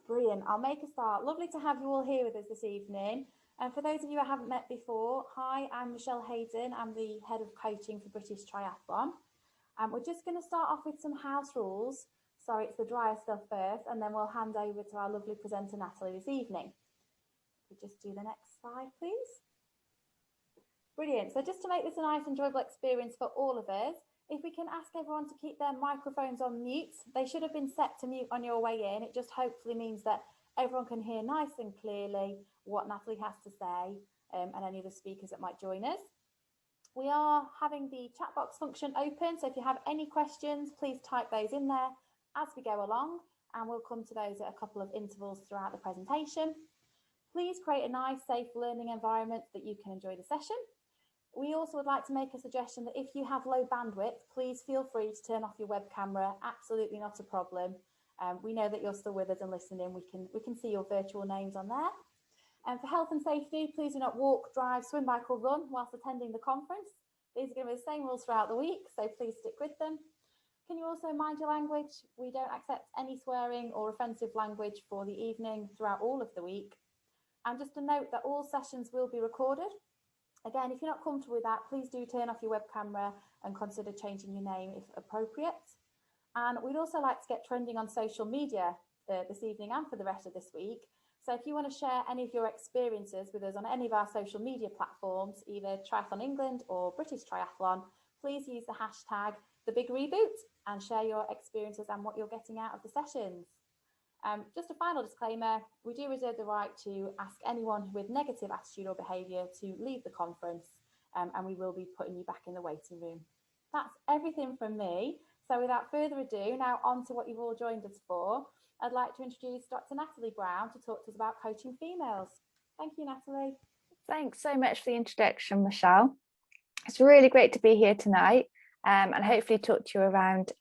Brilliant. I'll make a start. Lovely to have you all here with us this evening. And for those of you I haven't met before, hi, I'm Michelle Hayden. I'm the head of coaching for British Triathlon. And we're just going to start off with some house rules. Sorry, it's the drier stuff first, and then we'll hand over to our lovely presenter, Natalie, this evening. We just do the next slide, please. Brilliant. So just to make this a nice, enjoyable experience for all of us, if we can ask everyone to keep their microphones on mute. They should have been set to mute on your way in. It just hopefully means that everyone can hear nice and clearly what Natalie has to say, and any of the speakers that might join us. We are having the chat box function open, so if you have any questions, please type those in there as we go along, and we'll come to those at a couple of intervals throughout the presentation. Please create a nice, safe learning environment that you can enjoy the session. We also would like to make a suggestion that if you have low bandwidth, please feel free to turn off your web camera. Absolutely not a problem. We know that you're still with us and listening. We can see your virtual names on there. And for health and safety, please do not walk, drive, swim, bike or run whilst attending the conference. These are going to be the same rules throughout the week, so please stick with them. Can you also mind your language? We don't accept any swearing or offensive language for the evening throughout all of the week. And just a note that all sessions will be recorded. Again, if you're not comfortable with that, please do turn off your web camera and consider changing your name if appropriate. And we'd also like to get trending on social media this evening and for the rest of this week. So if you want to share any of your experiences with us on any of our social media platforms, either Triathlon England or British Triathlon, please use the hashtag #TheBigReboot and share your experiences and what you're getting out of the sessions. Just a final disclaimer, we do reserve the right to ask anyone with negative attitude or behaviour to leave the conference, and we will be putting you back in the waiting room. That's everything from me. So without further ado, now on to what you've all joined us for. I'd like to introduce Dr Natalie Brown to talk to us about coaching females. Thank you, Natalie. Thanks so much for the introduction, Michelle. It's really great to be here tonight and hopefully talk to you around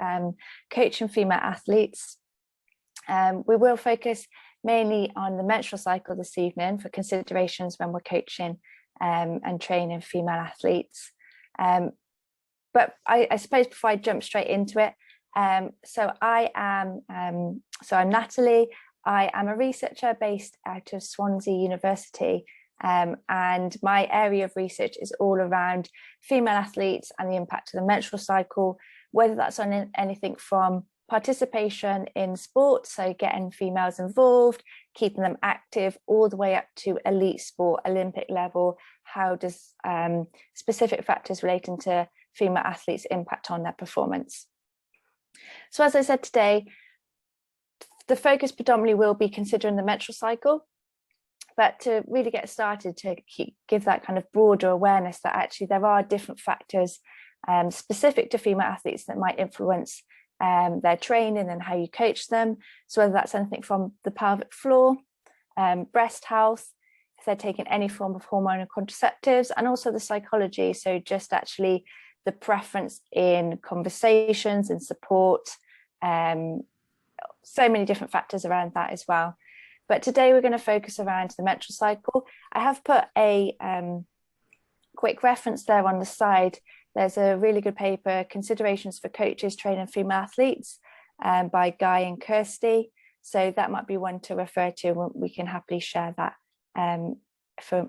coaching female athletes. We will focus mainly on the menstrual cycle this evening for considerations when we're coaching and training female athletes. But I suppose before I jump straight into it, so I'm Natalie. I am a researcher based out of Swansea University, and my area of research is all around female athletes and the impact of the menstrual cycle, whether that's on anything from participation in sport, so getting females involved, keeping them active, all the way up to elite sport, Olympic level. How does specific factors relating to female athletes impact on their performance? So as I said today, the focus predominantly will be considering the menstrual cycle, but to really get started, to give that kind of broader awareness that actually there are different factors specific to female athletes that might influence their training and how you coach them. So whether that's anything from the pelvic floor, breast health, if they're taking any form of hormonal contraceptives, and also the psychology, so just actually the preference in conversations and support, so many different factors around that as well. But today we're going to focus around the menstrual cycle. I have put a quick reference there on the side. There's a really good paper, Considerations for Coaches Training Female Athletes, by Guy and Kirsty. So that might be one to refer to. We can happily share that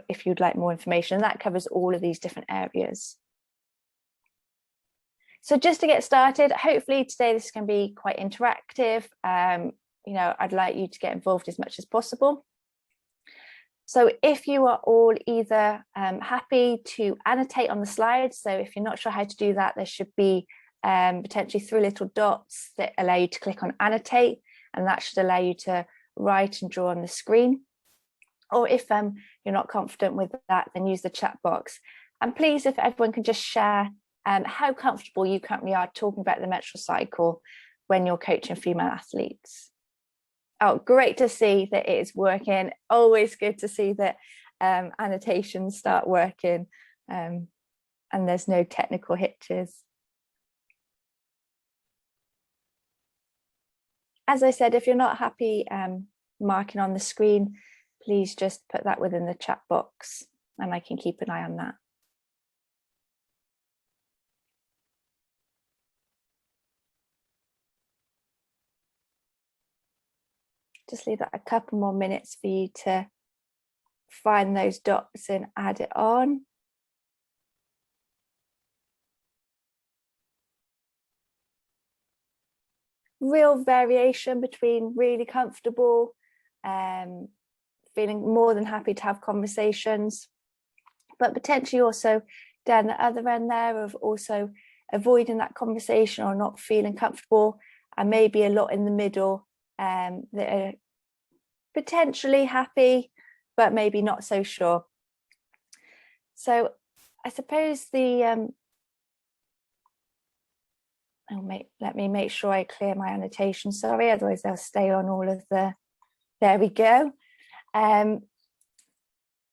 if you'd like more information. And that covers all of these different areas. So just to get started, hopefully today this is going to be quite interactive. I'd like you to get involved as much as possible. So if you are all either happy to annotate on the slides, so if you're not sure how to do that, there should be potentially 3 little dots that allow you to click on annotate, and that should allow you to write and draw on the screen. Or if you're not confident with that, then use the chat box. And please, if everyone can just share how comfortable you currently are talking about the menstrual cycle when you're coaching female athletes. Oh, great to see that it is working. Always good to see that annotations start working and there's no technical hitches. As I said, if you're not happy marking on the screen, please just put that within the chat box and I can keep an eye on that. Just leave that a couple more minutes for you to find those dots and add it on. Real variation between really comfortable, feeling more than happy to have conversations, but potentially also down the other end there of also avoiding that conversation or not feeling comfortable, and maybe a lot in the middle that are potentially happy but maybe not so sure. So I suppose the let me make sure I clear my annotation, sorry, otherwise they'll stay on all of the, there we go. The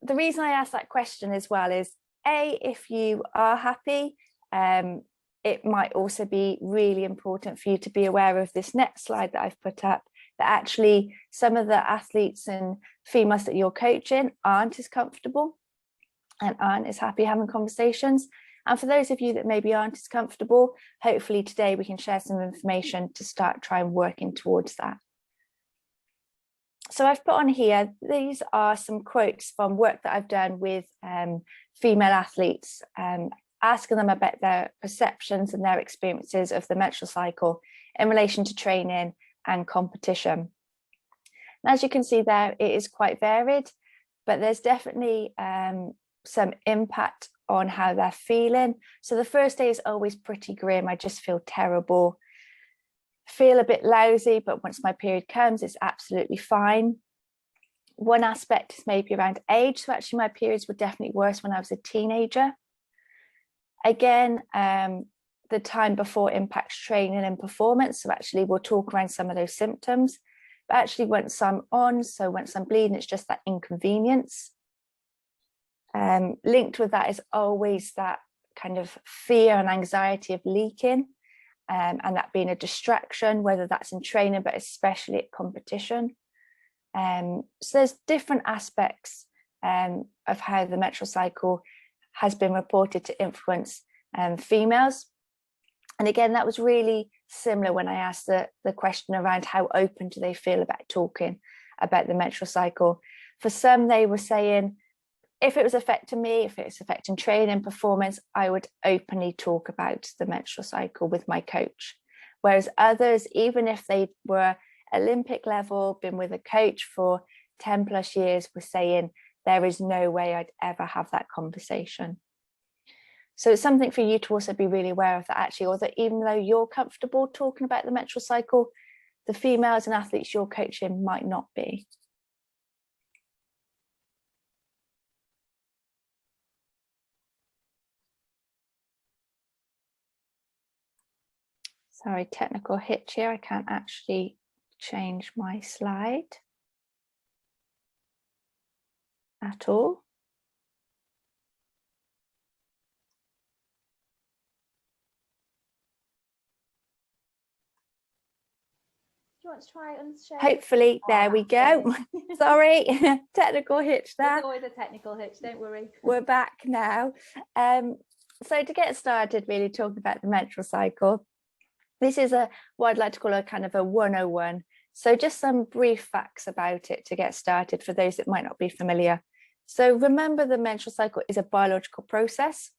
reason I asked that question as well is, if you are happy, it might also be really important for you to be aware of this next slide that I've put up, that actually some of the athletes and females that you're coaching aren't as comfortable and aren't as happy having conversations. And for those of you that maybe aren't as comfortable, hopefully today we can share some information to start trying working towards that. So I've put on here, these are some quotes from work that I've done with female athletes, asking them about their perceptions and their experiences of the menstrual cycle in relation to training and competition. And as you can see there, it is quite varied, but there's definitely some impact on how they're feeling. So the first day is always pretty grim. I just feel terrible, feel a bit lousy, but once my period comes, it's absolutely fine. One aspect is maybe around age. So actually my periods were definitely worse when I was a teenager. Again, the time before impacts training and performance. So actually we'll talk around some of those symptoms, but actually once I'm on, so once I'm bleeding, it's just that inconvenience. Linked with that is always that kind of fear and anxiety of leaking, and that being a distraction, whether that's in training, but especially at competition. So there's different aspects of how the menstrual cycle has been reported to influence females. And again, that was really similar when I asked the question around how open do they feel about talking about the menstrual cycle. For some, they were saying, if it was affecting me, if it was affecting training performance, I would openly talk about the menstrual cycle with my coach. Whereas others, even if they were Olympic level, been with a coach for 10 plus years, were saying, there is no way I'd ever have that conversation. So it's something for you to also be really aware of, that actually, or that even though you're comfortable talking about the menstrual cycle, the females and athletes you're coaching might not be. Sorry, technical hitch here. I can't actually change my slide at all. Do you want to try unshare? Hopefully, there we go. Sorry, technical hitch there. There's always a technical hitch, don't worry. We're back now. So to get started, really talking about the menstrual cycle, this is what I'd like to call a kind of a 101. So just some brief facts about it to get started for those that might not be familiar. So remember, the menstrual cycle is a biological process.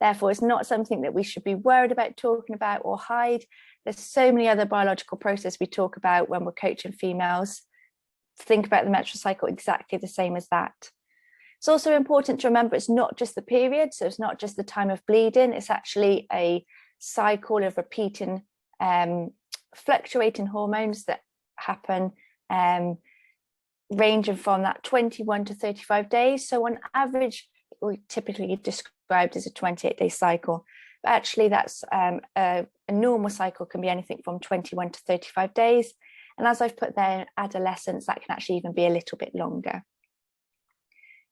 Therefore, it's not something that we should be worried about talking about or hide. There's so many other biological processes we talk about when we're coaching females. Think about the menstrual cycle exactly the same as that. It's also important to remember it's not just the period, so it's not just the time of bleeding, it's actually a cycle of repeating fluctuating hormones that happen ranging from that 21 to 35 days. So on average, we typically described as a 28-day cycle, but actually that's a normal cycle can be anything from 21 to 35 days. And as I've put there, in adolescence, that can actually even be a little bit longer.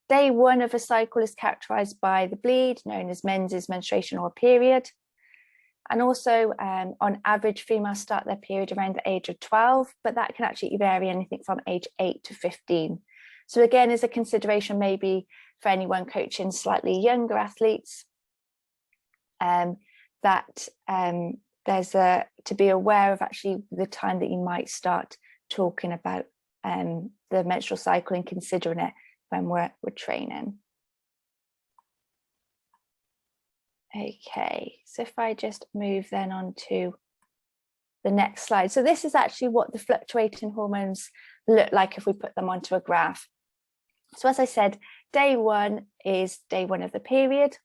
Day one of a cycle is characterized by the bleed, known as men's menstruation or period. And also, on average, females start their period around the age of 12, but that can actually vary anything from age 8 to 15. So again, as a consideration, maybe for anyone coaching slightly younger athletes, that there's to be aware of actually the time that you might start talking about the menstrual cycle and considering it when we're training. Okay, so if I just move then on to the next slide. So this is actually what the fluctuating hormones look like if we put them onto a graph. So as I said, day one is day one of the period.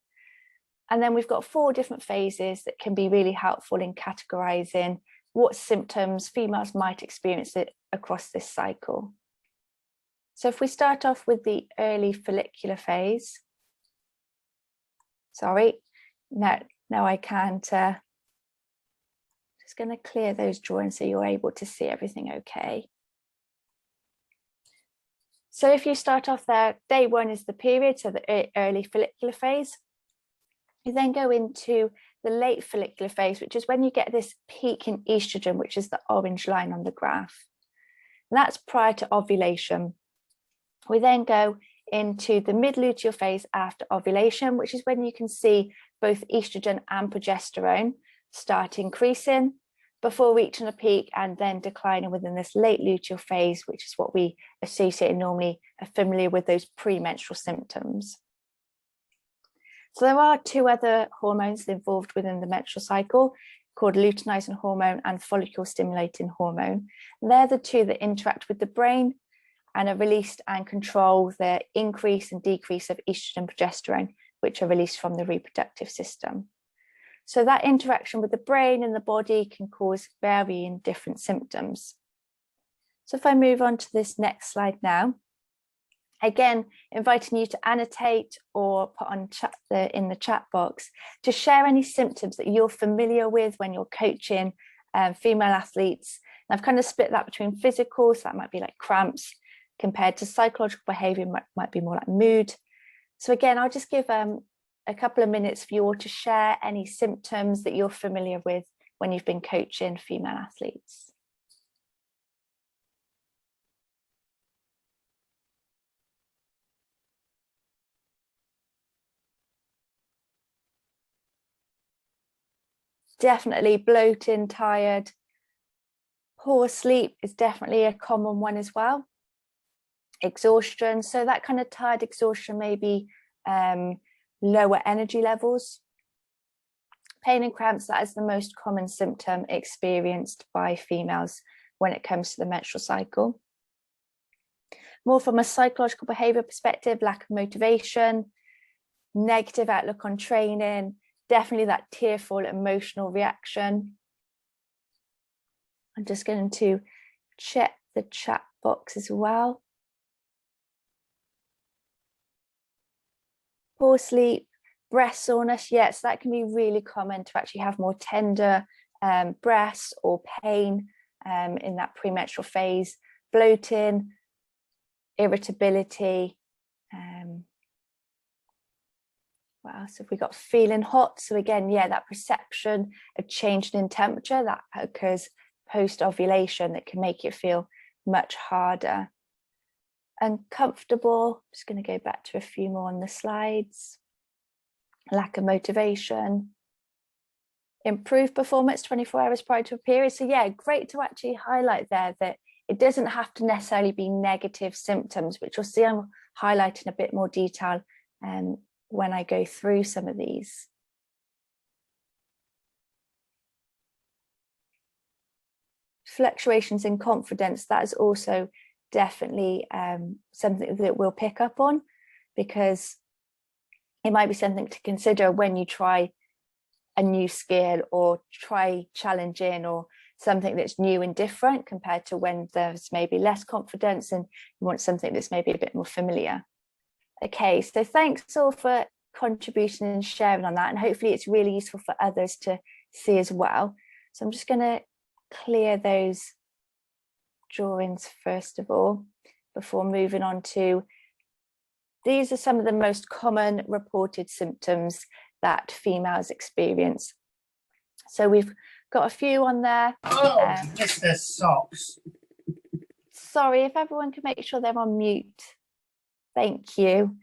And then we've got 4 different phases that can be really helpful in categorizing what symptoms females might experience across this cycle. So if we start off with the early follicular phase, sorry, no, I can't, just going to clear those drawings so you're able to see everything okay. So if you start off there, day one is the period, so the early follicular phase. You then go into the late follicular phase, which is when you get this peak in estrogen, which is the orange line on the graph. And that's prior to ovulation. We then go into the mid-luteal phase after ovulation, which is when you can see both estrogen and progesterone start increasing before reaching a peak and then declining within this late luteal phase, which is what we associate and normally are familiar with those premenstrual symptoms. So there are 2 other hormones involved within the menstrual cycle called luteinizing hormone and follicle stimulating hormone. And they're the 2 that interact with the brain and are released and control the increase and decrease of estrogen and progesterone, which are released from the reproductive system. So that interaction with the brain and the body can cause varying different symptoms. So if I move on to this next slide now, again, inviting you to annotate or put on in the chat box to share any symptoms that you're familiar with when you're coaching female athletes. And I've kind of split that between physical, so that might be like cramps, compared to psychological behavior, might be more like mood. So again, I'll just give a couple of minutes for you all to share any symptoms that you're familiar with when you've been coaching female athletes. Definitely bloating, tired. Poor sleep is definitely a common one as well. Exhaustion, so that kind of tired exhaustion, maybe lower energy levels. Pain and cramps, that is the most common symptom experienced by females when it comes to the menstrual cycle. More from a psychological behavior perspective, lack of motivation, negative outlook on training, definitely that tearful emotional reaction. I'm just going to check the chat box as well. Poor sleep, breast soreness, yes, that can be really common to actually have more tender breasts or pain in that premenstrual phase. Bloating, irritability. What else have we got? Feeling hot. So again, yeah, that perception of changing in temperature that occurs post-ovulation that can make it feel much harder. Uncomfortable. Just going to go back to a few more on the slides. Lack of motivation. Improved performance 24 hours prior to a period. So yeah, great to actually highlight there that it doesn't have to necessarily be negative symptoms, which you'll see I'm highlighting a bit more detail when I go through some of these. Fluctuations in confidence, that is also definitely something that we'll pick up on, because it might be something to consider when you try a new skill or try challenging or something that's new and different compared to when there's maybe less confidence and you want something that's maybe a bit more familiar. Okay, so thanks all for contributing and sharing on that, and hopefully it's really useful for others to see as well. So I'm just going to clear those drawings first of all before moving on to, these are some of the most common reported symptoms that females experience. So we've got a few on there. Oh, missed their socks. Sorry, if everyone can make sure they're on mute. Thank you.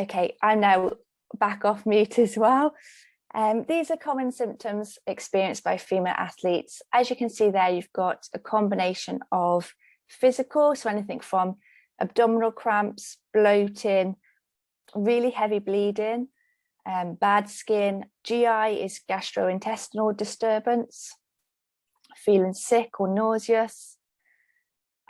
Okay, I'm now back off mute as well. These are common symptoms experienced by female athletes. As you can see there, you've got a combination of physical, so anything from abdominal cramps, bloating, really heavy bleeding, bad skin. GI is gastrointestinal disturbance, feeling sick or nauseous.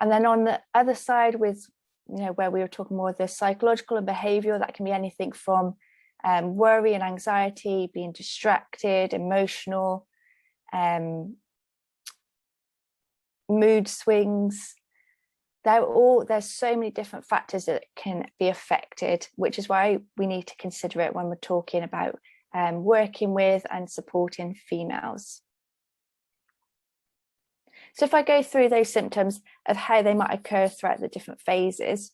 And then on the other side, with where we were talking more of the psychological and behavioural, that can be anything from worry and anxiety, being distracted, emotional, mood swings. There's so many different factors that can be affected, which is why we need to consider it when we're talking about working with and supporting females. So if I go through those symptoms of how they might occur throughout the different phases.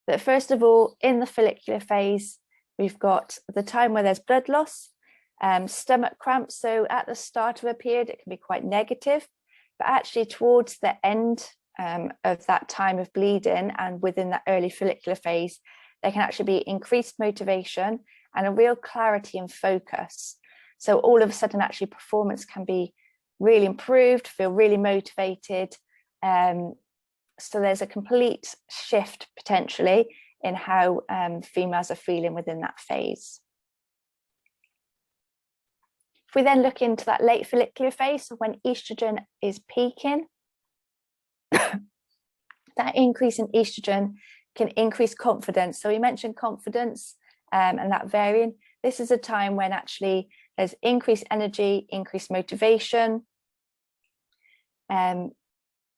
But first of all, in the follicular phase, we've got the time where there's blood loss, stomach cramps. So at the start of a period, it can be quite negative, but actually towards the end of that time of bleeding and within that early follicular phase, there can actually be increased motivation and a real clarity and focus. So all of a sudden, actually, performance can be really improved, feel really motivated. So there's a complete shift potentially in how females are feeling within that phase. If we then look into that late follicular phase, so when estrogen is peaking, that increase in estrogen can increase confidence. So we mentioned confidence and that varying. This is a time when actually there's increased energy, increased motivation. And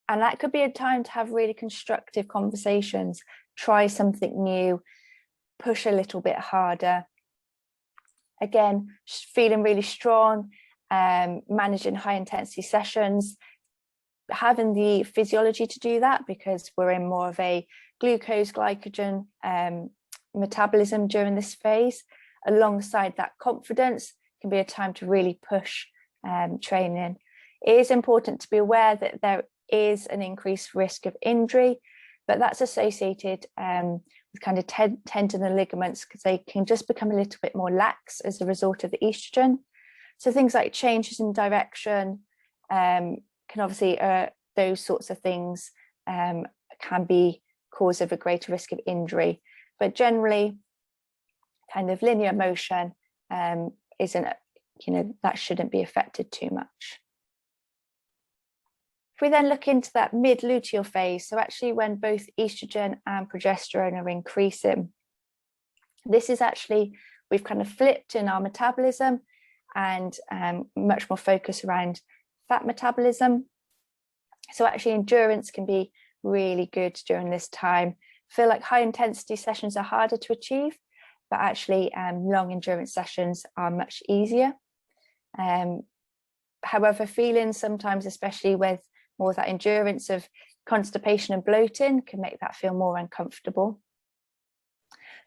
that could be a time to have really constructive conversations, try something new, push a little bit harder. Again, feeling really strong, managing high intensity sessions, having the physiology to do that because we're in more of a glucose glycogen metabolism during this phase. Alongside that confidence can be a time to really push training. It is important to be aware that there is an increased risk of injury, but that's associated with kind of tendon and ligaments because they can just become a little bit more lax as a result of the estrogen. So things like changes in direction can obviously, those sorts of things can be cause of a greater risk of injury, but generally kind of linear motion isn't, that shouldn't be affected too much. If we then look into that mid-luteal phase, so actually when both estrogen and progesterone are increasing, this is actually, we've kind of flipped in our metabolism and much more focus around fat metabolism. So actually endurance can be really good during this time. I feel like high intensity sessions are harder to achieve, but actually long endurance sessions are much easier. However, feeling sometimes, especially with more of that endurance of constipation and bloating, can make that feel more uncomfortable.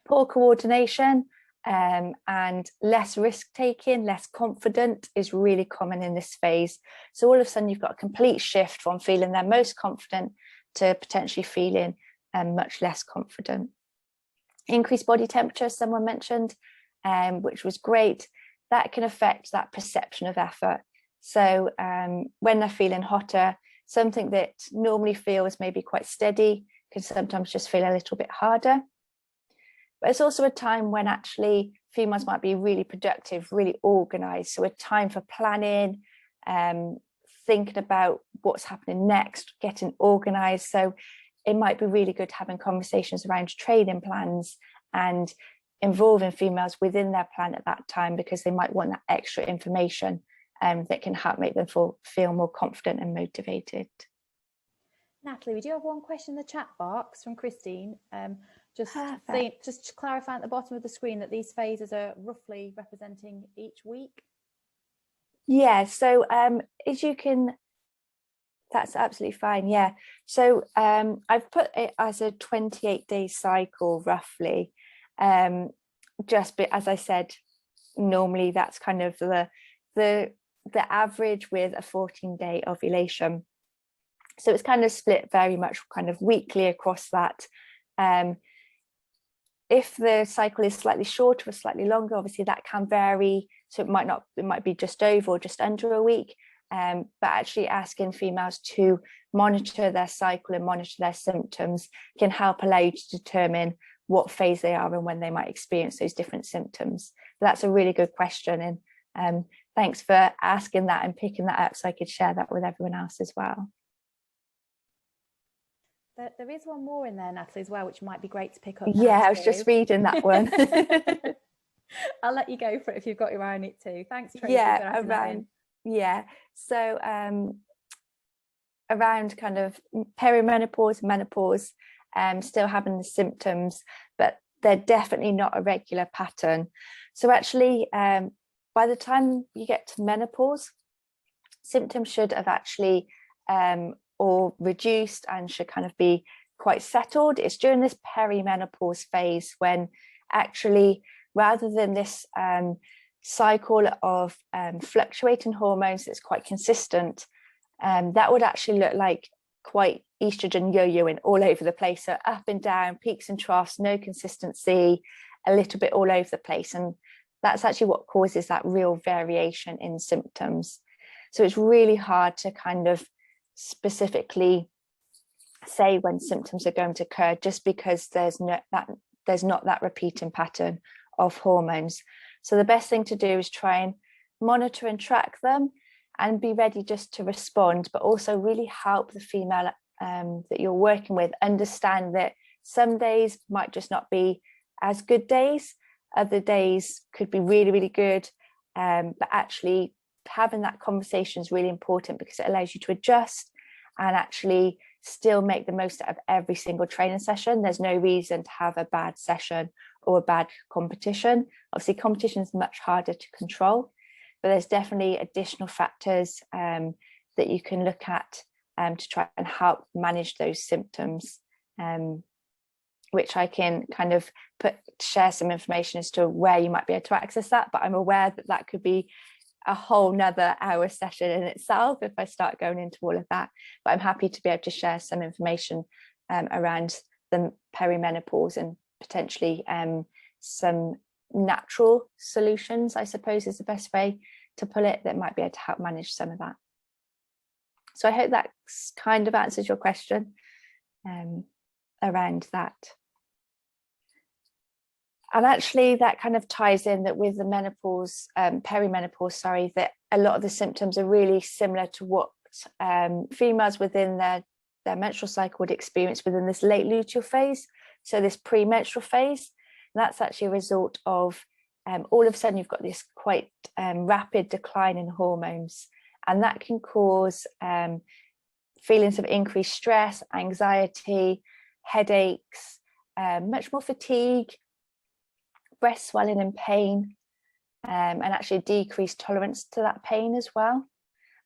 Poor coordination and less risk taking, less confident is really common in this phase. So all of a sudden you've got a complete shift from feeling their most confident to potentially feeling much less confident. Increased body temperature, someone mentioned, which was great. That can affect that perception of effort. So when they're feeling hotter, something that normally feels maybe quite steady can sometimes just feel a little bit harder. But it's also a time when actually females might be really productive, really organized. So a time for planning, thinking about what's happening next, getting organized. So it might be really good having conversations around training plans and involving females within their plan at that time, because they might want that extra information that can help make them feel more confident and motivated. Natalie, we do have one question in the chat box from Christine. Just clarifying at the bottom of the screen that these phases are roughly representing each week. Yeah, so as you can, that's absolutely fine. Yeah, so I've put it as a 28-day cycle roughly. Just as I said, normally that's kind of the average with a 14-day ovulation. So it's kind of split very much kind of weekly across that. if the cycle is slightly shorter or slightly longer, obviously that can vary. So it might be just over or just under a week. But actually asking females to monitor their cycle and monitor their symptoms can help allow you to determine what phase they are and when they might experience those different symptoms. But that's a really good question. And thanks for asking that and picking that up so I could share that with everyone else as well. There is one more in there, Natalie, as well, which might be great to pick up. Yeah, I was just reading that one. I'll let you go for it if you've got your own it too. Thanks, Tracy. Yeah, so around kind of perimenopause, menopause, still having the symptoms, but they're definitely not a regular pattern. So actually, by the time you get to menopause, symptoms should have actually or reduced and should kind of be quite settled. It's during this perimenopause phase when actually, rather than this cycle of fluctuating hormones that's quite consistent, that would actually look like quite estrogen yo-yoing all over the place. So up and down, peaks and troughs, no consistency, a little bit all over the place. And that's actually what causes that real variation in symptoms. So it's really hard to kind of specifically say when symptoms are going to occur, just because there's not that repeating pattern of hormones. So the best thing to do is try and monitor and track them and be ready just to respond, but also really help the female that you're working with understand that some days might just not be as good days, other days could be really, really good, but actually having that conversation is really important because it allows you to adjust and actually still make the most out of every single training session. There's no reason to have a bad session or a bad competition. Obviously, competition is much harder to control, but there's definitely additional factors that you can look at to try and help manage those symptoms, which I can kind of share some information as to where you might be able to access that. But I'm aware that that could be a whole nother hour session in itself if I start going into all of that. But I'm happy to be able to share some information around the perimenopause and potentially some natural solutions, I suppose is the best way to put it, that might be able to help manage some of that. So I hope that kind of answers your question around that. And actually that kind of ties in that with the menopause, perimenopause, sorry, that a lot of the symptoms are really similar to what females within their menstrual cycle would experience within this late luteal phase. So this premenstrual phase, and that's actually a result of all of a sudden you've got this quite rapid decline in hormones, and that can cause feelings of increased stress, anxiety, headaches, much more fatigue, breast swelling and pain, and actually a decreased tolerance to that pain as well.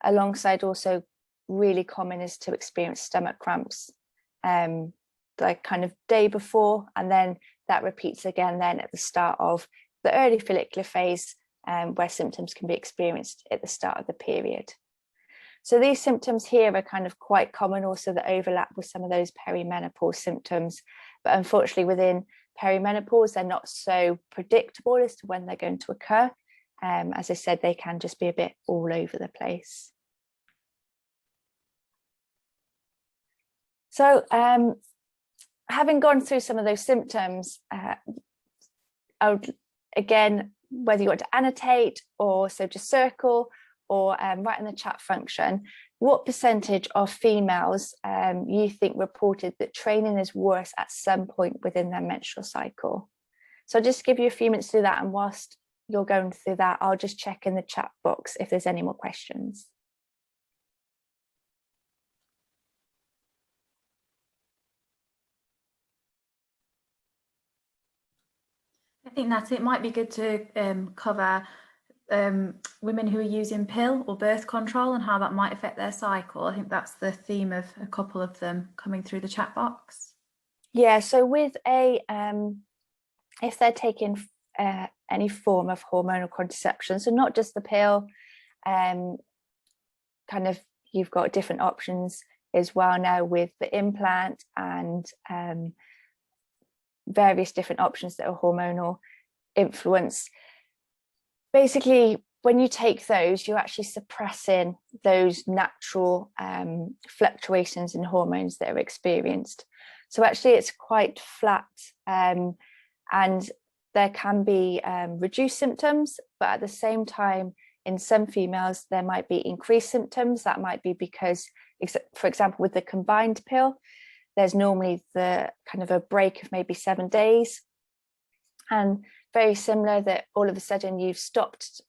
Alongside also really common is to experience stomach cramps like kind of day before, and then that repeats again then at the start of the early follicular phase, where symptoms can be experienced at the start of the period. So these symptoms here are kind of quite common also that overlap with some of those perimenopause symptoms, but unfortunately within perimenopause they're not so predictable as to when they're going to occur. As I said, they can just be a bit all over the place. So having gone through some of those symptoms, I would, again, whether you want to annotate or so just circle or write in the chat function, what percentage of females you think reported that training is worse at some point within their menstrual cycle? So I'll just give you a few minutes to do that, and whilst you're going through that, I'll just check in the chat box if there's any more questions. I think, Natalie, it might be good to cover women who are using pill or birth control and how that might affect their cycle. I think that's the theme of a couple of them coming through the chat box. Yeah, so with a if they're taking any form of hormonal contraception, so not just the pill, kind of you've got different options as well now with the implant and various different options that are hormonal influence. Basically, when you take those, you're actually suppressing those natural fluctuations in hormones that are experienced. So actually it's quite flat, and there can be reduced symptoms, but at the same time, in some females, there might be increased symptoms. That might be because, for example, with the combined pill, there's normally the kind of a break of maybe 7 days. And very similar that all of a sudden you've stopped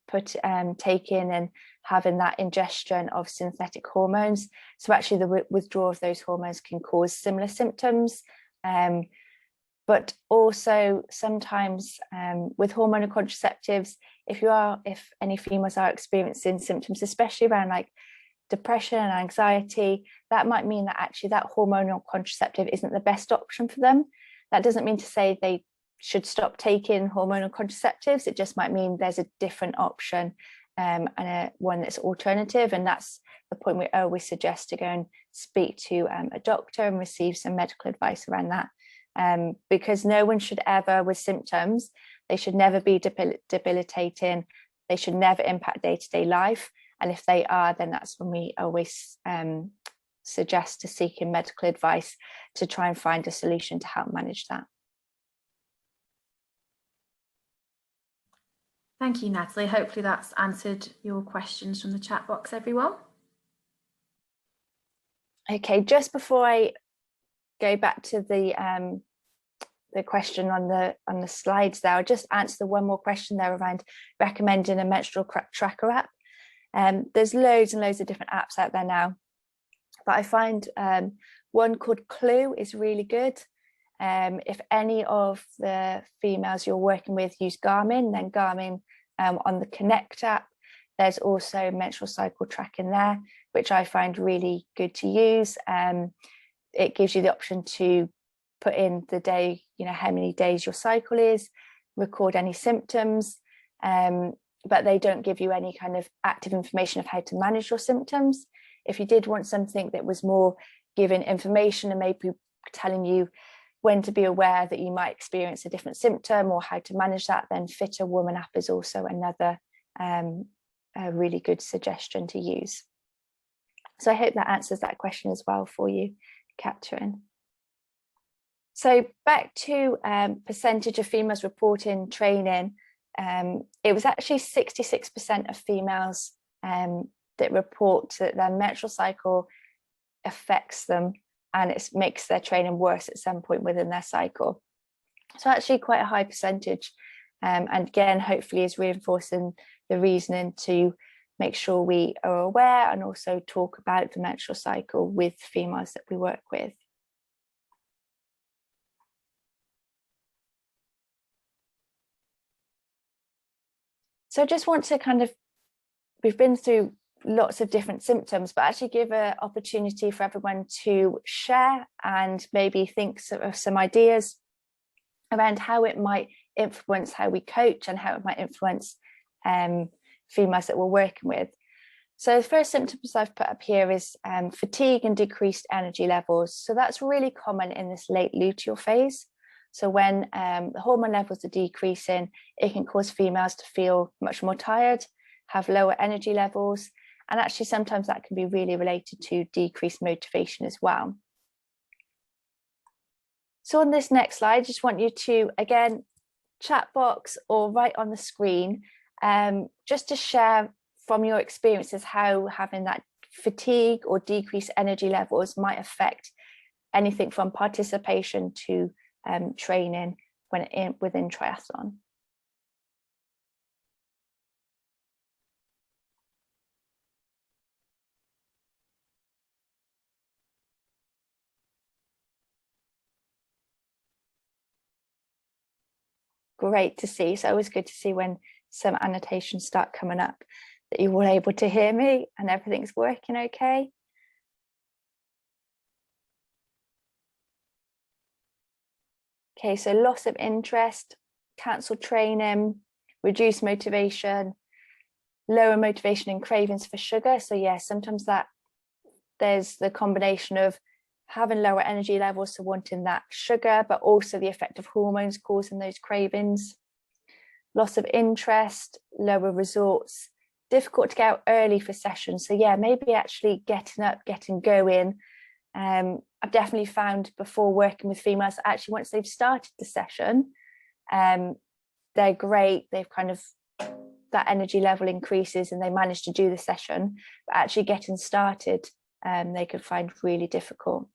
taking and having that ingestion of synthetic hormones. So actually the withdrawal of those hormones can cause similar symptoms. But also sometimes with hormonal contraceptives, if any females are experiencing symptoms, especially around like depression and anxiety, that might mean that actually that hormonal contraceptive isn't the best option for them. That doesn't mean to say they should stop taking hormonal contraceptives. It just might mean there's a different option and one that's alternative. And that's the point we always suggest to go and speak to a doctor and receive some medical advice around that. Because no one should ever, with symptoms, they should never be debilitating. They should never impact day-to-day life. And if they are, then that's when we always suggest to seeking medical advice to try and find a solution to help manage that. Thank you, Natalie. Hopefully that's answered your questions from the chat box, everyone. Okay, just before I go back to the question on the slides there, I'll just answer the one more question there around recommending a menstrual tracker app. There's loads and loads of different apps out there now, but I find one called Clue is really good. If any of the females you're working with use Garmin, then Garmin on the Connect app, there's also menstrual cycle tracking there, which I find really good to use. It gives you the option to put in the day, how many days your cycle is, record any symptoms, but they don't give you any kind of active information of how to manage your symptoms. If you did want something that was more giving information and maybe telling you when to be aware that you might experience a different symptom or how to manage that, then Fitter Woman app is also another a really good suggestion to use. So I hope that answers that question as well for you, Catherine. So back to percentage of females reporting training, it was actually 66% of females that report that their menstrual cycle affects them and it makes their training worse at some point within their cycle. So actually quite a high percentage, and again hopefully is reinforcing the reasoning to make sure we are aware and also talk about the menstrual cycle with females that we work with. So I just want to we've been through lots of different symptoms, but actually give an opportunity for everyone to share and maybe think of some ideas around how it might influence how we coach and how it might influence females that we're working with. So the first symptoms I've put up here is fatigue and decreased energy levels. So that's really common in this late luteal phase. So when the hormone levels are decreasing, it can cause females to feel much more tired, have lower energy levels, and actually sometimes that can be really related to decreased motivation as well. So on this next slide, I just want you to, again, chat box or write on the screen, just to share from your experiences how having that fatigue or decreased energy levels might affect anything from participation to training within triathlon. Great to see. So always good to see when some annotations start coming up that you're all able to hear me and everything's working okay. Okay, so loss of interest, cancelled training, reduced motivation, lower motivation and cravings for sugar. So yeah, sometimes that there's the combination of having lower energy levels, so wanting that sugar, but also the effect of hormones causing those cravings, loss of interest, lower results, difficult to get out early for sessions. So yeah, maybe actually getting up, getting going. I've definitely found before working with females, actually once they've started the session, they're great. They've kind of, that energy level increases and they manage to do the session, but actually getting started, they could find really difficult.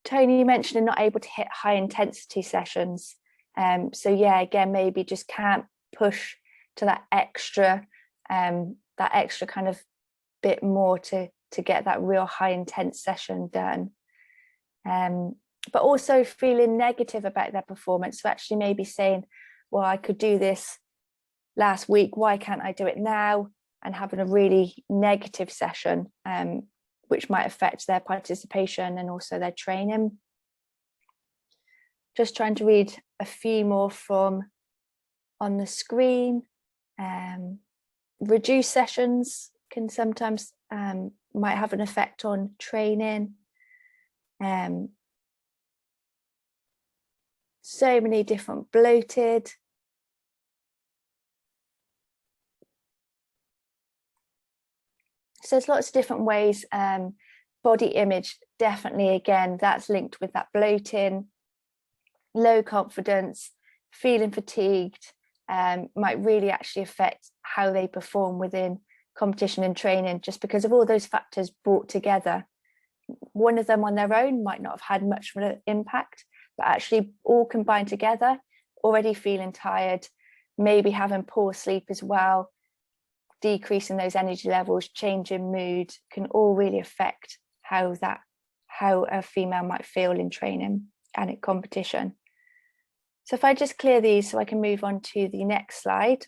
Tony, you mentioned you're not able to hit high intensity sessions. So yeah, again, maybe just can't push to that extra kind of bit more to get that real high intense session done. But also feeling negative about their performance. So actually maybe saying, well, I could do this last week, why can't I do it now? And having a really negative session, which might affect their participation and also their training. Just trying to read a few more from on the screen. Reduced sessions can sometimes might have an effect on training. So many different bloated. So there's lots of different ways. Body image, definitely, again, that's linked with that bloating, low confidence, feeling fatigued, might really actually affect how they perform within competition and training, just because of all those factors brought together. One of them on their own might not have had much of an impact, but actually all combined together, already feeling tired, maybe having poor sleep as well, decreasing those energy levels, changing mood, can all really affect how a female might feel in training and in competition. So if I just clear these so I can move on to the next slide.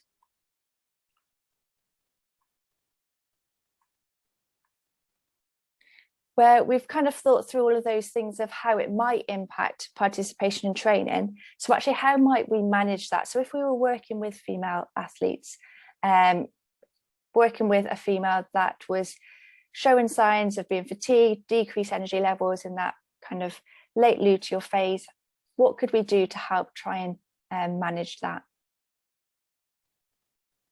Where we've kind of thought through all of those things of how it might impact participation in training. So actually, how might we manage that? So if we were working with female athletes, working with a female that was showing signs of being fatigued, decreased energy levels in that kind of late luteal phase, what could we do to help try and manage that?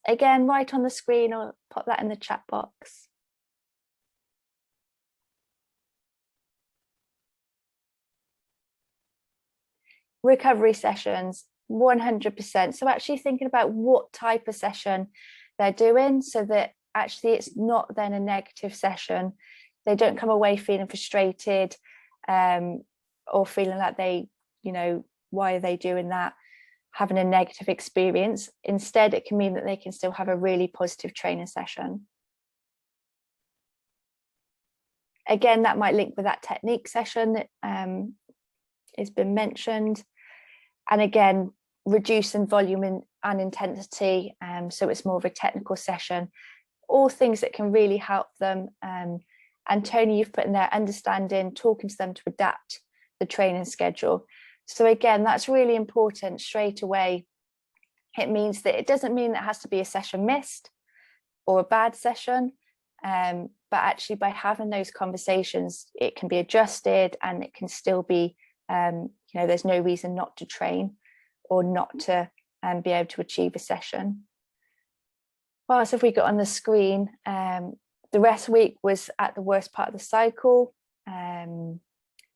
Again, right on the screen, or pop that in the chat box. Recovery sessions, 100%. So actually thinking about what type of session they're doing, so that actually it's not then a negative session. They don't come away feeling frustrated or feeling like they, you know, why are they doing that, having a negative experience. Instead, it can mean that they can still have a really positive training session. Again, that might link with that technique session that has been mentioned. And again, reducing volume and intensity, so it's more of a technical session. All things that can really help them. And Tony, you've put in there understanding, talking to them to adapt the training schedule. So again, that's really important straight away. It means that it doesn't mean that it has to be a session missed or a bad session, but actually by having those conversations, it can be adjusted and it can still be, you know, there's no reason not to train or not to be able to achieve a session. Well, so if we got on the screen, the rest week was at the worst part of the cycle.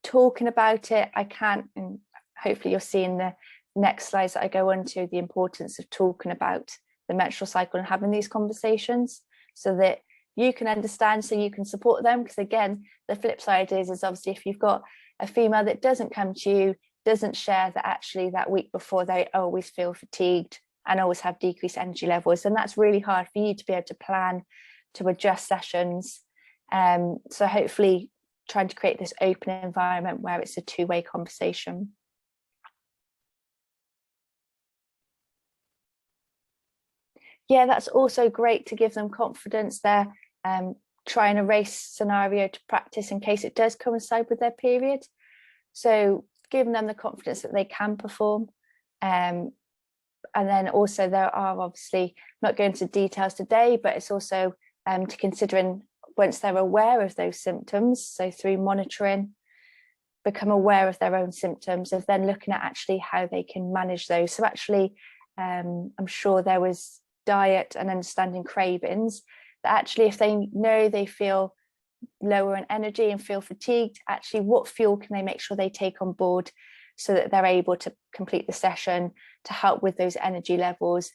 Talking about it, I can't, and hopefully you'll see in the next slides that I go on to, the importance of talking about the menstrual cycle and having these conversations so that you can understand, so you can support them. Because again, the flip side is obviously if you've got a female that doesn't come to you, doesn't share that actually that week before they always feel fatigued and always have decreased energy levels, and that's really hard for you to be able to plan, to adjust sessions. So hopefully trying to create this open environment where it's a two-way conversation. Yeah, that's also great to give them confidence there. Try and erase scenario to practice in case it does coincide with their period. So giving them the confidence that they can perform. And then also there are obviously, not going into details today, but it's also to considering once they're aware of those symptoms, so through monitoring, become aware of their own symptoms, of then looking at actually how they can manage those. So actually, I'm sure there was diet and understanding cravings, that actually if they know they feel lower in energy and feel fatigued, actually what fuel can they make sure they take on board so that they're able to complete the session to help with those energy levels.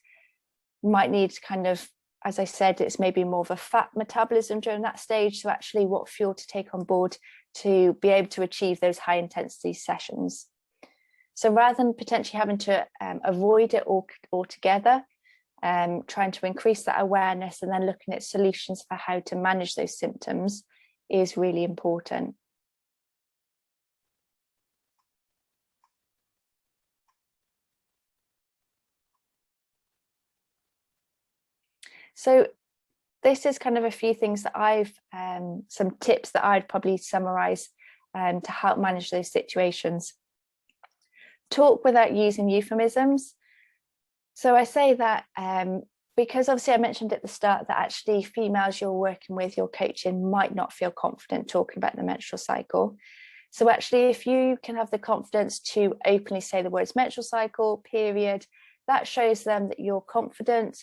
Might need kind of, as I said, it's maybe more of a fat metabolism during that stage, so actually what fuel to take on board to be able to achieve those high intensity sessions. So rather than potentially having to avoid it altogether, trying to increase that awareness and then looking at solutions for how to manage those symptoms is really important. So this is kind of a few things that I've, some tips that I'd probably summarize to help manage those situations. Talk without using euphemisms. So I say that because obviously I mentioned at the start that actually females you're working with, you're coaching, might not feel confident talking about the menstrual cycle. So actually, if you can have the confidence to openly say the words menstrual cycle, period, that shows them that you're confident,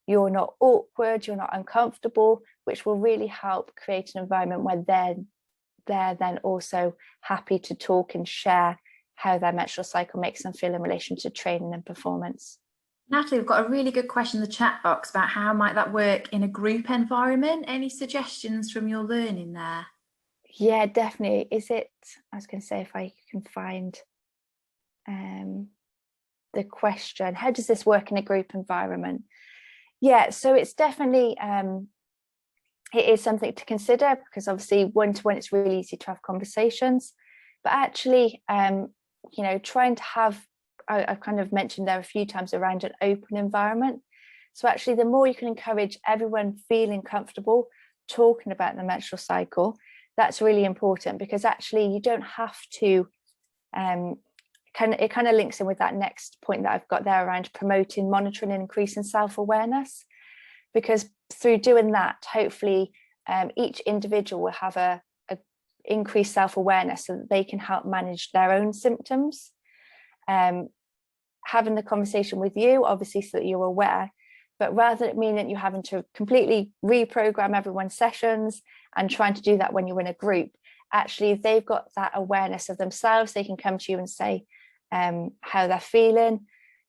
you're not awkward, you're not uncomfortable, which will really help create an environment where they're then also happy to talk and share how their menstrual cycle makes them feel in relation to training and performance. Natalie, we've got a really good question in the chat box about how might that work in a group environment. Any suggestions from your learning there? Yeah, definitely. I was going to say, if I can find the question, how does this work in a group environment? Yeah, so it's definitely, it is something to consider, because obviously one-to-one it's really easy to have conversations, but actually, you know, trying to have, I've kind of mentioned there a few times around an open environment. So actually, the more you can encourage everyone feeling comfortable talking about the menstrual cycle, that's really important, because actually you don't have to, it kind of links in with that next point that I've got there around promoting, monitoring and increasing self-awareness, because through doing that, hopefully each individual will have a increased self-awareness so that they can help manage their own symptoms. Having the conversation with you, obviously, so that you're aware, but rather than mean that you're having to completely reprogram everyone's sessions and trying to do that when you're in a group, actually, if they've got that awareness of themselves, they can come to you and say how they're feeling.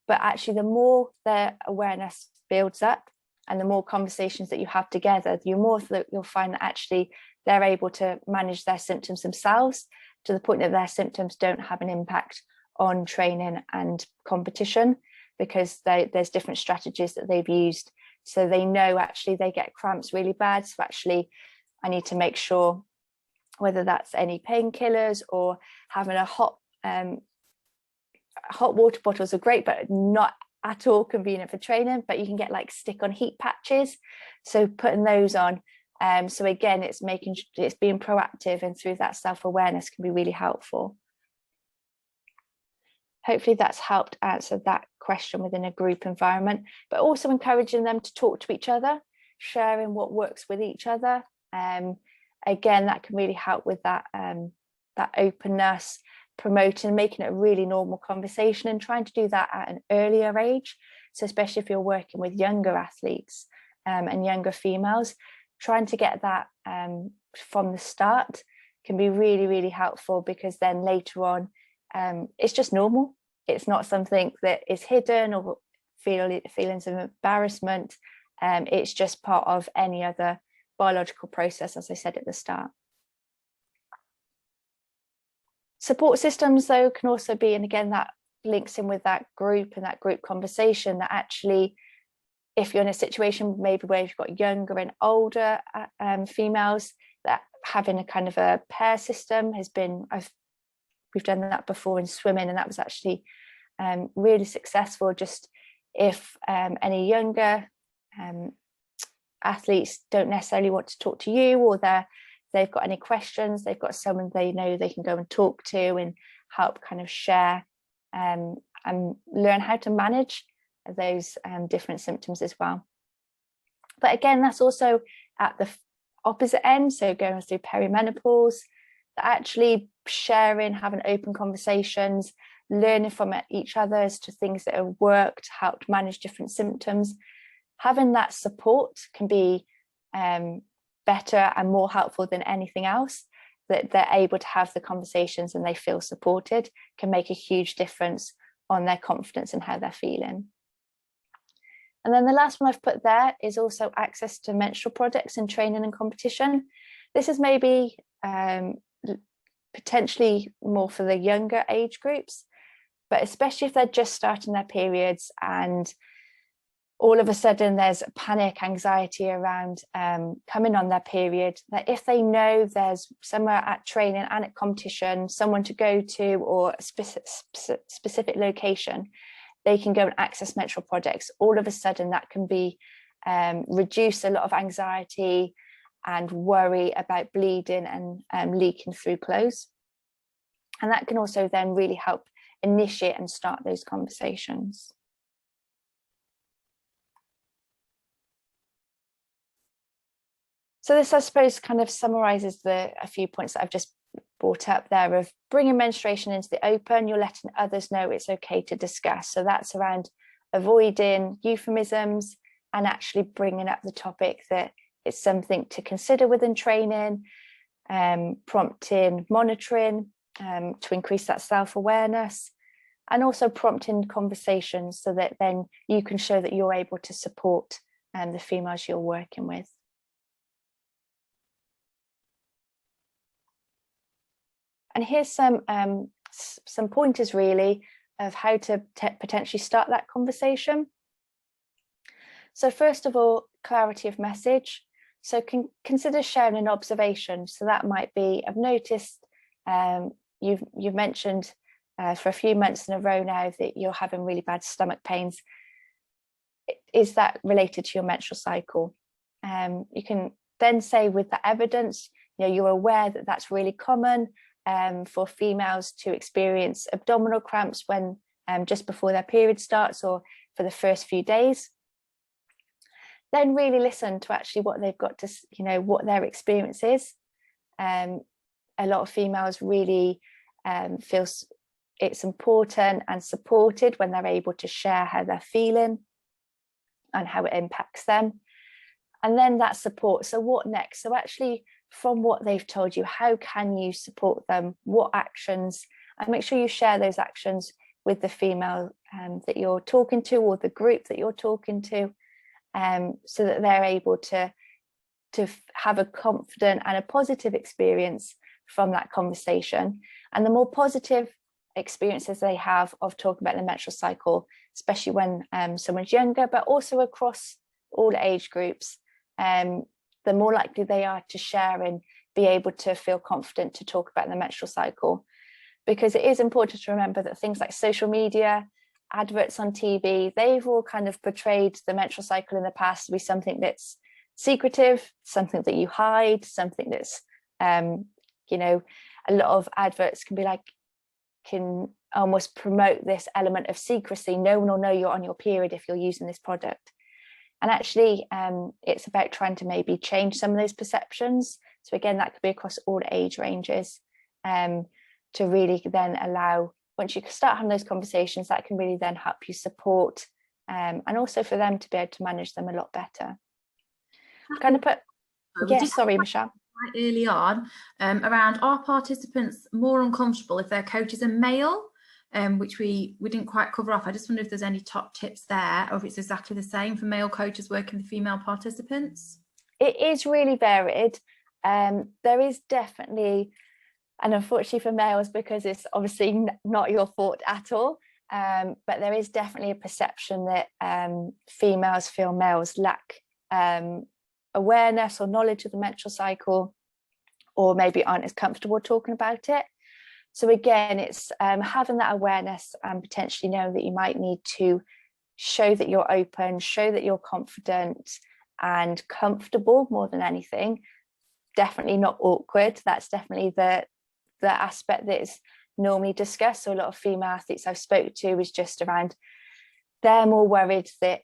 But actually, the more their awareness builds up and the more conversations that you have together, the more that you'll find that actually they're able to manage their symptoms themselves, to the point that their symptoms don't have an impact on training and competition, because there's different strategies that they've used. So they know actually they get cramps really bad, so actually I need to make sure, whether that's any painkillers or having a hot water bottles are great, but not at all convenient for training, but you can get like stick on heat patches, so putting those on. So again, it's being proactive, and through that self-awareness can be really helpful. Hopefully that's helped answer that question within a group environment, but also encouraging them to talk to each other, sharing what works with each other. Again, that can really help with that, that openness, promoting, making it a really normal conversation, and trying to do that at an earlier age. So especially if you're working with younger athletes and younger females, trying to get that from the start can be really, really helpful, because then later on, it's just normal. It's not something that is hidden or feelings of embarrassment. It's just part of any other biological process, as I said at the start. Support systems, though, can also be, and again, that links in with that group and that group conversation, that actually, if you're in a situation maybe where you've got younger and older females, that having a kind of a pair system has been, we've done that before in swimming, and that was actually really successful. Just if any younger athletes don't necessarily want to talk to you, or they've got any questions, they've got someone they know they can go and talk to and help kind of share and learn how to manage those different symptoms as well. But again, that's also at opposite end, so going through perimenopause, that actually sharing, having open conversations, learning from each other as to things that have worked, helped manage different symptoms. Having that support can be better and more helpful than anything else. That they're able to have the conversations and they feel supported can make a huge difference on their confidence and how they're feeling. And then the last one I've put there is also access to menstrual products in training and competition. This is maybe potentially more for the younger age groups, but especially if they're just starting their periods and all of a sudden there's panic, anxiety around coming on their period, that if they know there's somewhere at training and at competition, someone to go to or a specific location, they can go and access menstrual products. All of a sudden that can be reduce a lot of anxiety and worry about bleeding and leaking through clothes. And that can also then really help initiate and start those conversations. So this, I suppose, kind of summarises a few points that I've just brought up there of bringing menstruation into the open. You're letting others know it's okay to discuss. So that's around avoiding euphemisms and actually bringing up the topic that it's something to consider within training, prompting monitoring to increase that self-awareness, and also prompting conversations so that then you can show that you're able to support the females you're working with. And here's some pointers really of how to potentially start that conversation. So first of all, clarity of message. So consider sharing an observation. So that might be, I've noticed you've mentioned for a few months in a row now that you're having really bad stomach pains. Is that related to your menstrual cycle? You can then say with the evidence, you're aware that that's really common for females to experience abdominal cramps when just before their period starts or for the first few days. Then really listen to actually what they've got to, what their experience is. A lot of females really feel it's important and supported when they're able to share how they're feeling and how it impacts them. And then that support. So what next? So actually, from what they've told you, how can you support them? What actions? And make sure you share those actions with the female that you're talking to or the group that you're talking to, so that they're able to have a confident and a positive experience from that conversation. And the more positive experiences they have of talking about the menstrual cycle, especially when someone's younger, but also across all age groups, the more likely they are to share and be able to feel confident to talk about the menstrual cycle. Because it is important to remember that things like social media, adverts on TV, they've all kind of portrayed the menstrual cycle in the past to be something that's secretive, something that you hide, something that's, a lot of adverts can almost promote this element of secrecy. No one will know you're on your period if you're using this product. And actually, it's about trying to maybe change some of those perceptions. So again, that could be across all age ranges, to really then allow, once you start having those conversations, that can really then help you support, and also for them to be able to manage them a lot better. Kind of put, yes, sorry, Michelle. Right early on, around, are participants more uncomfortable if their coach is a male? Which we didn't quite cover off. I just wonder if there's any top tips there, or if it's exactly the same for male coaches working with female participants. It is really varied. There is definitely, and unfortunately for males, because it's obviously not your fault at all, but there is definitely a perception that females feel males lack awareness or knowledge of the menstrual cycle, or maybe aren't as comfortable talking about it. So again, it's having that awareness and potentially knowing that you might need to show that you're open, show that you're confident and comfortable more than anything. Definitely not awkward. That's definitely the aspect that is normally discussed. So a lot of female athletes I've spoke to is just around they're more worried that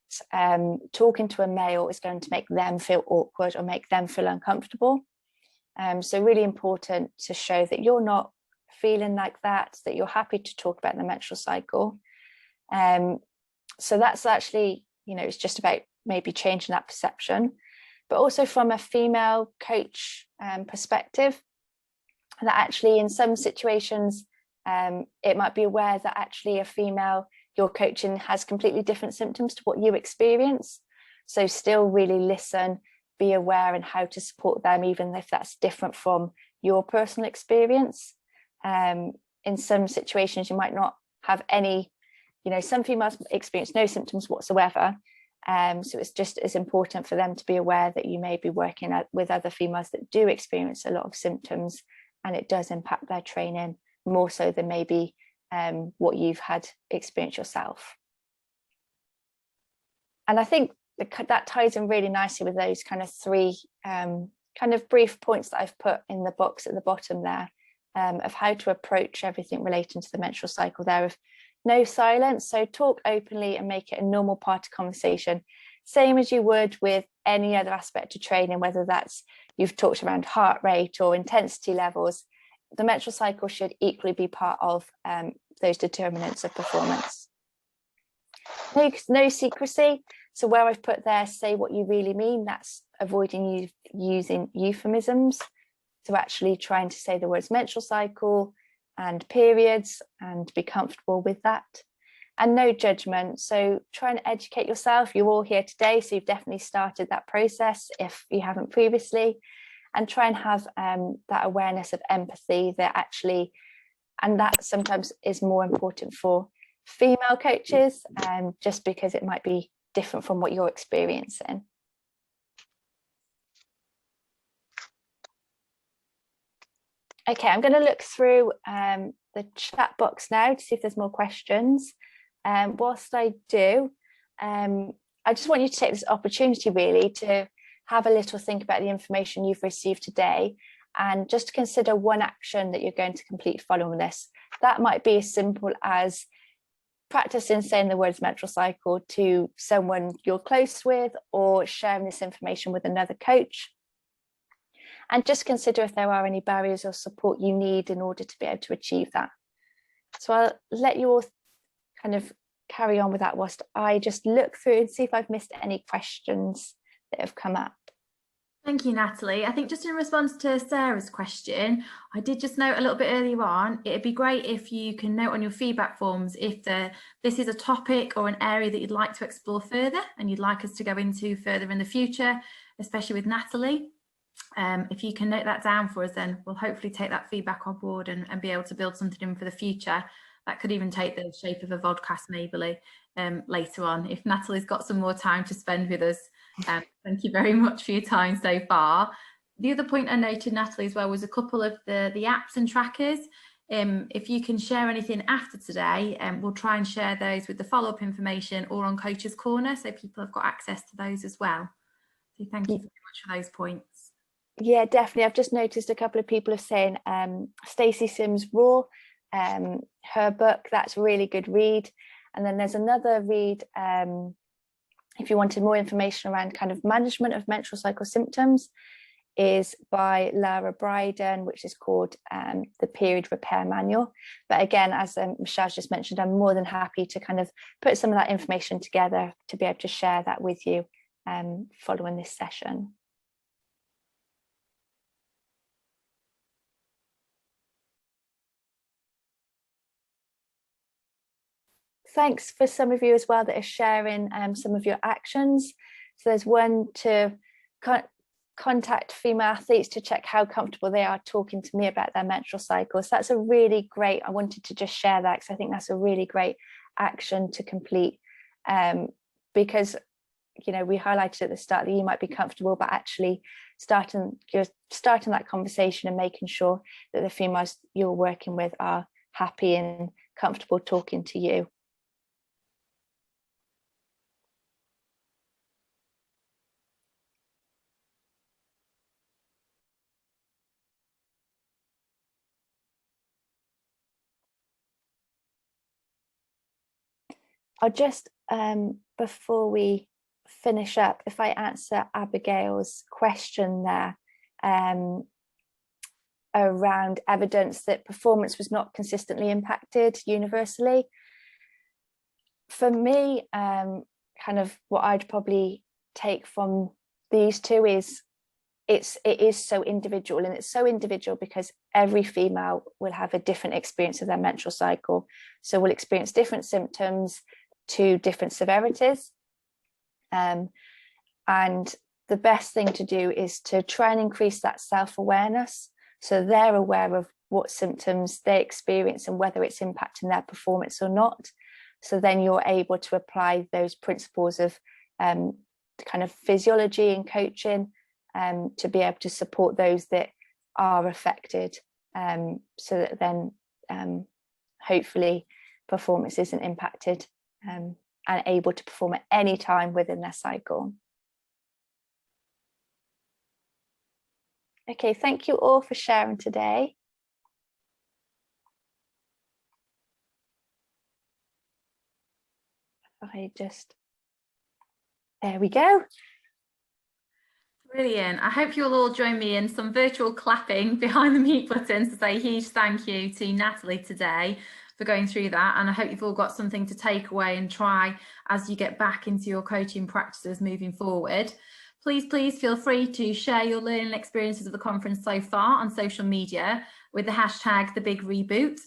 talking to a male is going to make them feel awkward or make them feel uncomfortable. So really important to show that you're not feeling like that you're happy to talk about the menstrual cycle. So that's actually, it's just about maybe changing that perception, but also from a female coach perspective, that actually in some situations, it might be aware that actually a female you're coaching has completely different symptoms to what you experience. So still really listen, be aware, and how to support them, even if that's different from your personal experience. In some situations, you might not have any, some females experience no symptoms whatsoever. So it's just as important for them to be aware that you may be working with other females that do experience a lot of symptoms, and it does impact their training more so than maybe what you've had experience yourself. And I think that ties in really nicely with those kind of three kind of brief points that I've put in the box at the bottom there, of how to approach everything relating to the menstrual cycle there, of no silence. So talk openly and make it a normal part of conversation, same as you would with any other aspect of training, whether that's you've talked around heart rate or intensity levels. The menstrual cycle should equally be part of those determinants of performance. No secrecy. So where I've put there, say what you really mean, that's avoiding using euphemisms. So actually trying to say the words menstrual cycle and periods and be comfortable with that. And no judgment. So try and educate yourself. You're all here today, so you've definitely started that process if you haven't previously. And try and have that awareness of empathy that actually, and that sometimes is more important for female coaches, just because it might be different from what you're experiencing. Okay, I'm going to look through the chat box now to see if there's more questions. Whilst I do, I just want you to take this opportunity really to have a little think about the information you've received today, and just to consider one action that you're going to complete following this. That might be as simple as practicing saying the words menstrual cycle to someone you're close with, or sharing this information with another coach. And just consider if there are any barriers or support you need in order to be able to achieve that. So I'll let you all kind of carry on with that whilst I just look through and see if I've missed any questions that have come up. Thank you, Natalie. I think just in response to Sarah's question, I did just note a little bit earlier on, it'd be great if you can note on your feedback forms if this is a topic or an area that you'd like to explore further and you'd like us to go into further in the future, especially with Natalie. If you can note that down for us, then we'll hopefully take that feedback on board and be able to build something in for the future. That could even take the shape of a vodcast maybe later on, if Natalie's got some more time to spend with us. Thank you very much for your time so far. The other point I noted, Natalie, as well, was a couple of the apps and trackers. If you can share anything after today, we'll try and share those with the follow-up information or on Coach's Corner, so people have got access to those as well. So thank you very much for those points. Yeah, definitely. I've just noticed a couple of people are saying Stacey Sims Raw, her book, that's a really good read. And then there's another read, if you wanted more information around kind of management of menstrual cycle symptoms, is by Lara Bryden, which is called The Period Repair Manual. But again, as Michelle's just mentioned, I'm more than happy to kind of put some of that information together to be able to share that with you following this session. Thanks for some of you as well that are sharing some of your actions. So there's one to contact female athletes to check how comfortable they are talking to me about their menstrual cycles. That's a really great, I wanted to just share that because I think that's a really great action to complete, because we highlighted at the start that you might be comfortable, but actually starting that conversation and making sure that the females you're working with are happy and comfortable talking to you. I'll just before we finish up, if I answer Abigail's question there around evidence that performance was not consistently impacted universally. For me, kind of what I'd probably take from these two is it is so individual, and it's so individual because every female will have a different experience of their menstrual cycle. So we'll experience different symptoms to different severities. And the best thing to do is to try and increase that self-awareness, so they're aware of what symptoms they experience and whether it's impacting their performance or not. So then you're able to apply those principles of kind of physiology and coaching to be able to support those that are affected, so that then hopefully performance isn't impacted, and able to perform at any time within their cycle. Okay, thank you all for sharing today. There we go. Brilliant. I hope you'll all join me in some virtual clapping behind the mute buttons to say a huge thank you to Nathalie today for going through that. And I hope you've all got something to take away and try as you get back into your coaching practices moving forward. Please feel free to share your learning experiences of the conference so far on social media with the hashtag #TheBigReboot.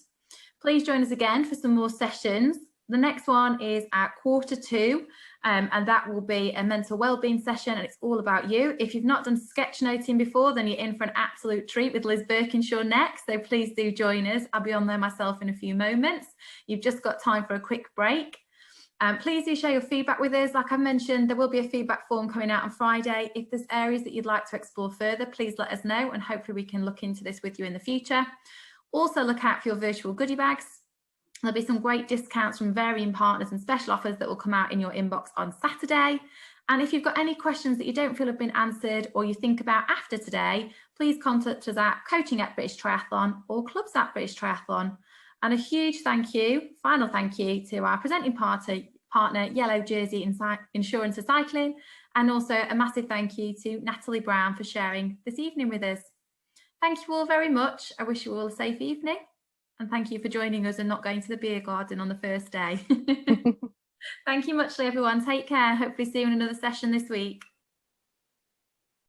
Please join us again for some more sessions. The next one is at 2:45, and that will be a mental wellbeing session, and it's all about you. If you've not done sketchnoting before, then you're in for an absolute treat with Liz Birkinshaw next, so please do join us. I'll be on there myself in a few moments. You've just got time for a quick break. Please do share your feedback with us. Like I mentioned, there will be a feedback form coming out on Friday. If there's areas that you'd like to explore further, please let us know, and hopefully we can look into this with you in the future. Also look out for your virtual goodie bags. There'll be some great discounts from varying partners and special offers that will come out in your inbox on Saturday. And if you've got any questions that you don't feel have been answered or you think about after today, please contact us at coaching@British Triathlon or clubs@British Triathlon. And a huge thank you, final thank you, to our presenting partner, Yellow Jersey Insurance and Cycling, and also a massive thank you to Nathalie Brown for sharing this evening with us. Thank you all very much. I wish you all a safe evening. And thank you for joining us and not going to the beer garden on the first day. Thank you muchly, everyone. Take care. Hopefully see you in another session this week.